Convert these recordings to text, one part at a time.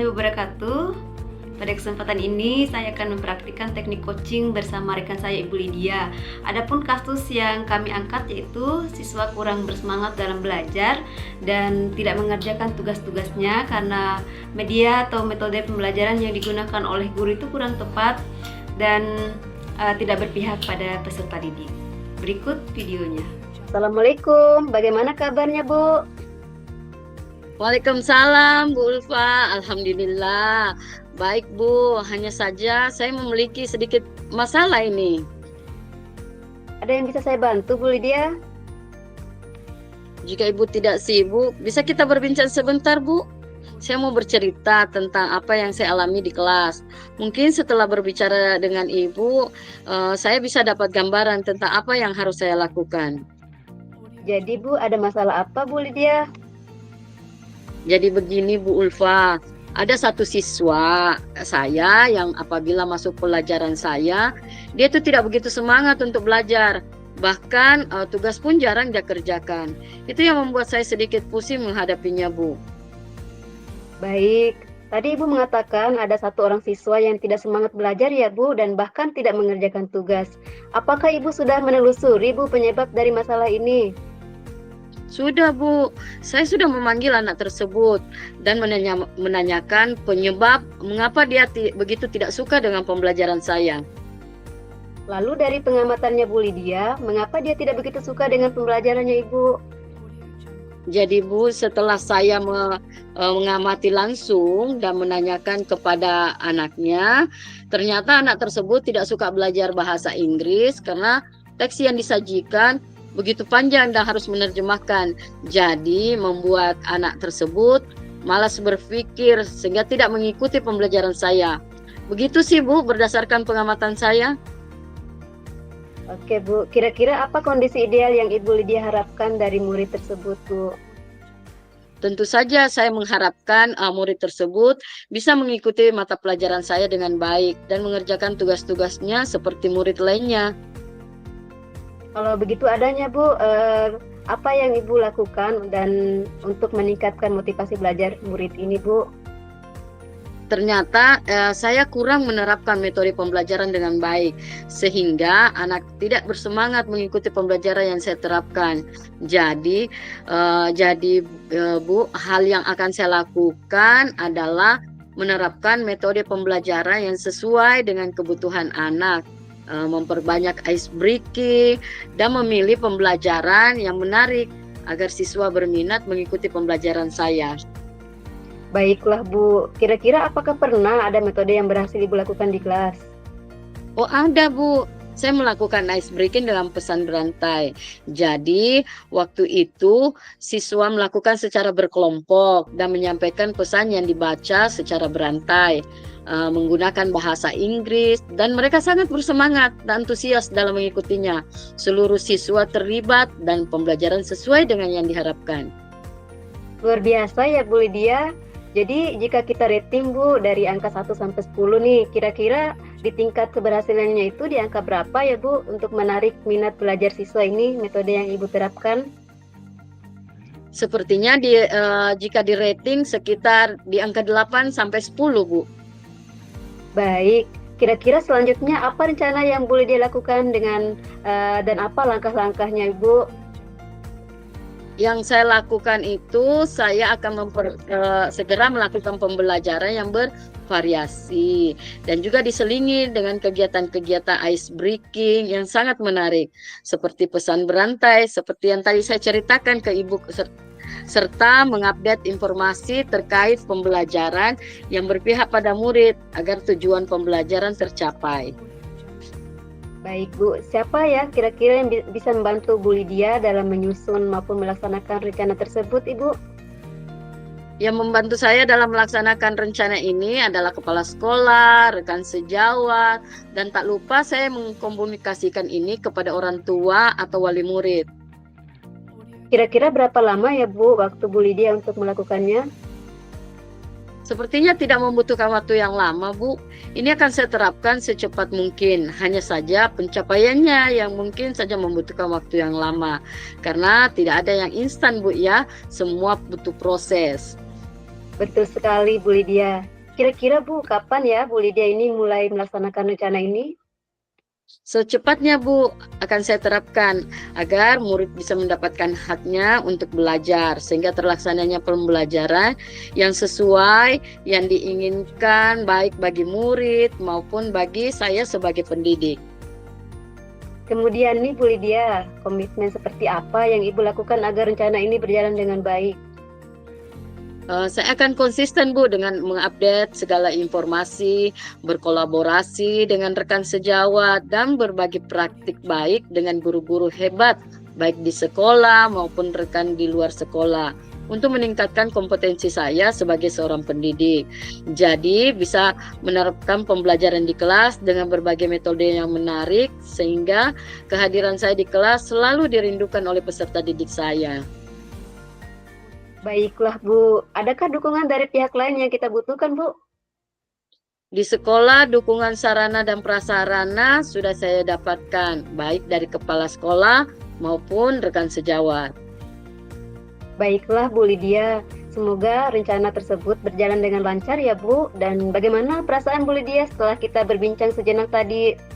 warahmatullahi wabarakatuh. Pada kesempatan ini saya akan mempraktikkan teknik coaching bersama rekan saya Ibu Lydia. Adapun kasus yang kami angkat yaitu siswa kurang bersemangat dalam belajar dan tidak mengerjakan tugas-tugasnya karena media atau metode pembelajaran yang digunakan oleh guru itu kurang tepat dan tidak berpihak pada peserta didik. Berikut videonya. Assalamualaikum, bagaimana kabarnya Bu? Waalaikumsalam Bu Ulfa, Alhamdulillah. Baik Bu, hanya saja saya memiliki sedikit masalah ini. Ada yang bisa saya bantu Bu Lydia? Jika Ibu tidak sibuk, bisa kita berbincang sebentar Bu? Saya mau bercerita tentang apa yang saya alami di kelas. Mungkin setelah berbicara dengan Ibu, saya bisa dapat gambaran tentang apa yang harus saya lakukan. Jadi Bu, ada masalah apa Bu Lydia? Jadi begini Bu Ulfa, ada satu siswa saya yang apabila masuk pelajaran saya, dia itu tidak begitu semangat untuk belajar. Bahkan tugas pun jarang dia kerjakan. Itu yang membuat saya sedikit pusing menghadapinya Bu. Baik, tadi Ibu mengatakan ada satu orang siswa yang tidak semangat belajar ya Bu, dan bahkan tidak mengerjakan tugas. Apakah Ibu sudah menelusuri Bu penyebab dari masalah ini? Sudah Bu, saya sudah memanggil anak tersebut dan menanyakan penyebab mengapa dia begitu tidak suka dengan pembelajaran saya. Lalu dari pengamatannya Bu Lydia, mengapa dia tidak begitu suka dengan pembelajarannya Ibu? Jadi Bu, setelah saya mengamati langsung dan menanyakan kepada anaknya, ternyata anak tersebut tidak suka belajar bahasa Inggris karena teks yang disajikan begitu panjang dan harus menerjemahkan. Jadi membuat anak tersebut malas berpikir sehingga tidak mengikuti pembelajaran saya. Begitu sih Bu, berdasarkan pengamatan saya. Oke Bu, kira-kira apa kondisi ideal yang Ibu Lydia harapkan dari murid tersebut Bu? Tentu saja saya mengharapkan murid tersebut bisa mengikuti mata pelajaran saya dengan baik dan mengerjakan tugas-tugasnya seperti murid lainnya. Kalau begitu adanya Bu, apa yang Ibu lakukan dan untuk meningkatkan motivasi belajar murid ini Bu? Ternyata saya kurang menerapkan metode pembelajaran dengan baik sehingga anak tidak bersemangat mengikuti pembelajaran yang saya terapkan. Jadi Bu, hal yang akan saya lakukan adalah menerapkan metode pembelajaran yang sesuai dengan kebutuhan anak. Memperbanyak ice breaking dan memilih pembelajaran yang menarik agar siswa berminat mengikuti pembelajaran saya. Baiklah Bu, kira-kira apakah pernah ada metode yang berhasil Ibu lakukan di kelas? Oh ada Bu, saya melakukan ice breaking dalam pesan berantai. Jadi waktu itu siswa melakukan secara berkelompok dan menyampaikan pesan yang dibaca secara berantai. Menggunakan bahasa Inggris dan mereka sangat bersemangat dan antusias dalam mengikutinya. Seluruh siswa terlibat dan pembelajaran sesuai dengan yang diharapkan. Luar biasa ya Bu Lydia. Jadi jika kita rating Bu dari angka 1 sampai 10 nih, kira-kira di tingkat keberhasilannya itu di angka berapa ya Bu untuk menarik minat belajar siswa ini metode yang Ibu terapkan? Sepertinya jika di rating sekitar di angka 8 sampai 10 Bu. Baik, kira-kira selanjutnya apa rencana yang boleh dilakukan dengan dan apa langkah-langkahnya Ibu? Yang saya lakukan itu saya akan segera melakukan pembelajaran yang bervariasi dan juga diselingi dengan kegiatan-kegiatan ice breaking yang sangat menarik seperti pesan berantai seperti yang tadi saya ceritakan ke Ibu, serta mengupdate informasi terkait pembelajaran yang berpihak pada murid agar tujuan pembelajaran tercapai. Baik Bu, siapa ya kira-kira yang bisa membantu Bu Lydia dalam menyusun maupun melaksanakan rencana tersebut Ibu? Yang membantu saya dalam melaksanakan rencana ini adalah kepala sekolah, rekan sejawat, dan tak lupa saya mengkomunikasikan ini kepada orang tua atau wali murid. Kira-kira berapa lama ya Bu waktu Bu Lydia untuk melakukannya? Sepertinya tidak membutuhkan waktu yang lama, Bu. Ini akan saya terapkan secepat mungkin. Hanya saja pencapaiannya yang mungkin saja membutuhkan waktu yang lama. Karena tidak ada yang instan, Bu ya. Semua butuh proses. Betul sekali Bu Lydia. Kira-kira Bu, kapan ya Bu Lydia ini mulai melaksanakan rencana ini? Secepatnya Bu, akan saya terapkan agar murid bisa mendapatkan haknya untuk belajar sehingga terlaksananya pembelajaran yang sesuai yang diinginkan baik bagi murid maupun bagi saya sebagai pendidik. Kemudian nih Bu Lydia, komitmen seperti apa yang Ibu lakukan agar rencana ini berjalan dengan baik? Saya akan konsisten Bu dengan mengupdate segala informasi, berkolaborasi dengan rekan sejawat, dan berbagi praktik baik dengan guru-guru hebat, baik di sekolah maupun rekan di luar sekolah, untuk meningkatkan kompetensi saya sebagai seorang pendidik. Jadi bisa menerapkan pembelajaran di kelas dengan berbagai metode yang menarik, sehingga kehadiran saya di kelas selalu dirindukan oleh peserta didik saya. Baiklah Bu, adakah dukungan dari pihak lain yang kita butuhkan Bu? Di sekolah, dukungan sarana dan prasarana sudah saya dapatkan, baik dari kepala sekolah maupun rekan sejawat. Baiklah Bu Lydia, semoga rencana tersebut berjalan dengan lancar ya Bu. Dan bagaimana perasaan Bu Lydia setelah kita berbincang sejenak tadi?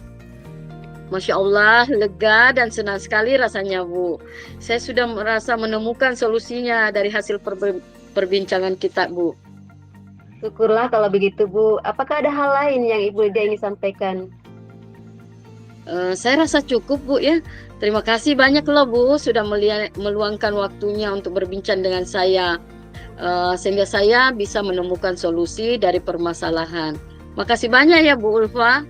Masya Allah, lega dan senang sekali rasanya Bu. Saya sudah merasa menemukan solusinya dari hasil perbincangan kita Bu. Syukurlah kalau begitu Bu. Apakah ada hal lain yang Ibu Lydia ingin sampaikan? Saya rasa cukup Bu ya. Terima kasih banyak loh Bu sudah meluangkan waktunya untuk berbincang dengan saya. Sehingga saya bisa menemukan solusi dari permasalahan. Makasih banyak ya Bu Ulfa.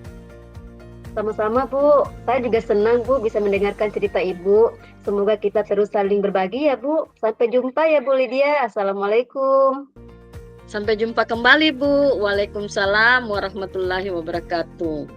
Sama-sama Bu, saya juga senang Bu bisa mendengarkan cerita Ibu. Semoga kita terus saling berbagi ya Bu. Sampai jumpa ya Bu Lydia. Assalamualaikum. Sampai jumpa kembali Bu. Waalaikumsalam warahmatullahi wabarakatuh.